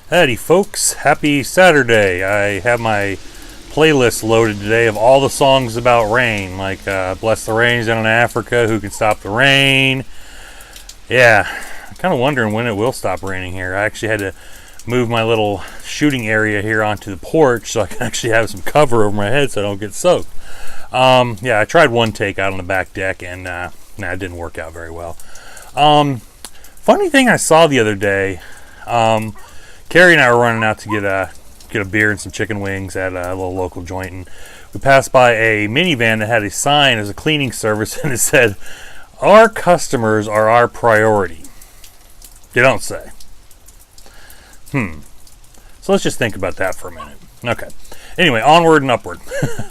Howdy folks, happy Saturday. I have my playlist loaded today of all the songs about rain, like Bless the Rains Down in Africa, Who Can Stop the Rain. Yeah, I'm kind of wondering when it will stop raining here. I actually had to move my little shooting area here onto the porch so I can actually have some cover over my head so I don't get soaked. Yeah, I tried one take out on the back deck and it didn't work out very well. Funny thing I saw the other day, Carrie and I were running out to get a beer and some chicken wings at a little local joint, and we passed by a minivan that had a sign as a cleaning service, and it said, "Our customers are our priority." They don't say. So let's just think about that for a minute. Okay. Anyway, onward and upward.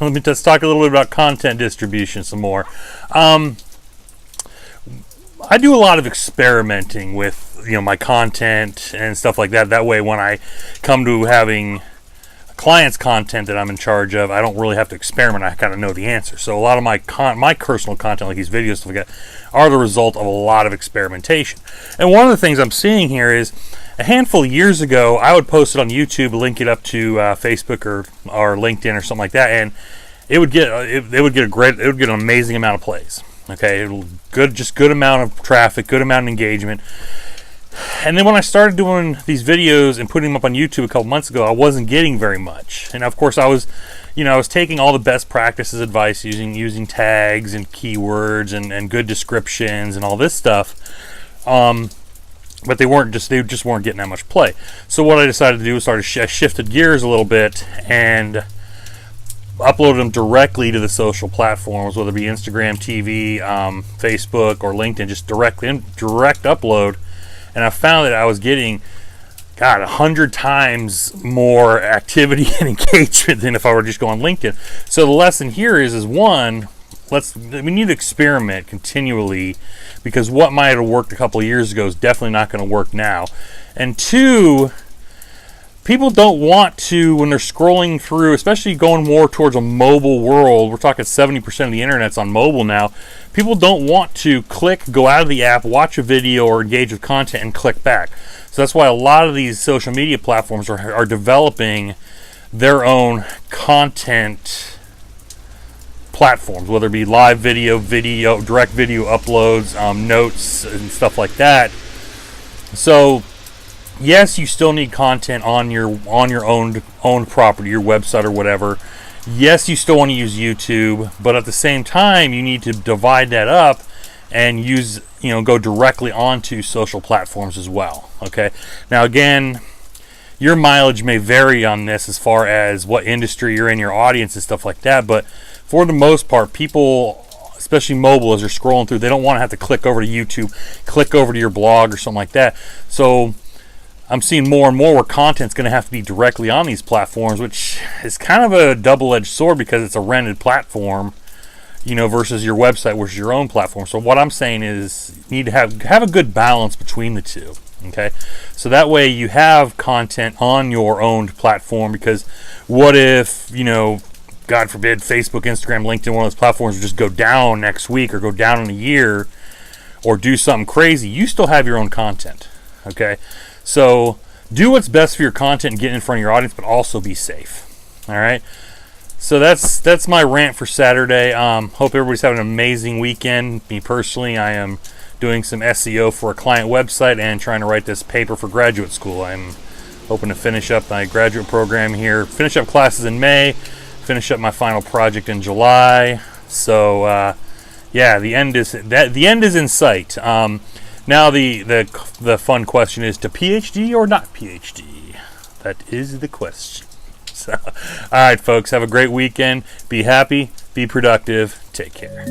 Let's talk a little bit about content distribution some more. I do a lot of experimenting with my content and stuff like that. That way, when I come to having a client's content that I'm in charge of, I don't really have to experiment. I kind of know the answer. So a lot of my personal content, like these videos, stuff like that, are the result of a lot of experimentation. And one of the things I'm seeing here is a handful of years ago, I would post it on YouTube, link it up to Facebook or LinkedIn or something like that, and it would get an amazing amount of plays. Okay, good amount of traffic, good amount of engagement. And then when I started doing these videos and putting them up on YouTube a couple months ago, I wasn't getting very much. And of course, I was taking all the best practices advice using tags and keywords and good descriptions and all this stuff. But they just weren't getting that much play. So what I decided to do was I shifted gears a little bit and uploaded them directly to the social platforms, whether it be Instagram, TV, Facebook, or LinkedIn, just direct upload. And I found that I was getting 100 times more activity and engagement than if I were just going on LinkedIn. So the lesson here is one, we need to experiment continually, because what might have worked a couple of years ago is definitely not going to work now. And two, people don't want to, when they're scrolling through, especially going more towards a mobile world, we're talking 70% of the internet's on mobile now, people don't want to go out of the app, watch a video, or engage with content and click back. So that's why a lot of these social media platforms are developing their own content platforms, whether it be live video, direct video uploads, notes, and stuff like that. So yes, you still need content on your own property, your website or whatever. Yes, you still want to use YouTube, but at the same time, you need to divide that up and go directly onto social platforms as well. Okay. Now, again, your mileage may vary on this as far as what industry you're in, your audience and stuff like that. But for the most part, people, especially mobile, as they're scrolling through, they don't want to have to click over to YouTube, click over to your blog or something like that. So I'm seeing more and more where content's going to have to be directly on these platforms, which is kind of a double-edged sword because it's a rented platform, versus your website, which is your own platform. So what I'm saying is you need to have a good balance between the two. Okay, so that way you have content on your own platform, because what if, God forbid, Facebook, Instagram, LinkedIn, one of those platforms would just go down next week or go down in a year or do something crazy? You still have your own content. Okay, so do what's best for your content and get in front of your audience, but also be safe. All right. So that's my rant for Saturday. Hope everybody's having an amazing weekend. Me personally, I am doing some SEO for a client website and trying to write this paper for graduate school. I'm hoping to finish up my graduate program here, finish up classes in May, finish up my final project in July. So the end is in sight. Now the fun question is, to PhD or not PhD? That is the question. So, all right, folks, have a great weekend. Be happy, be productive, take care.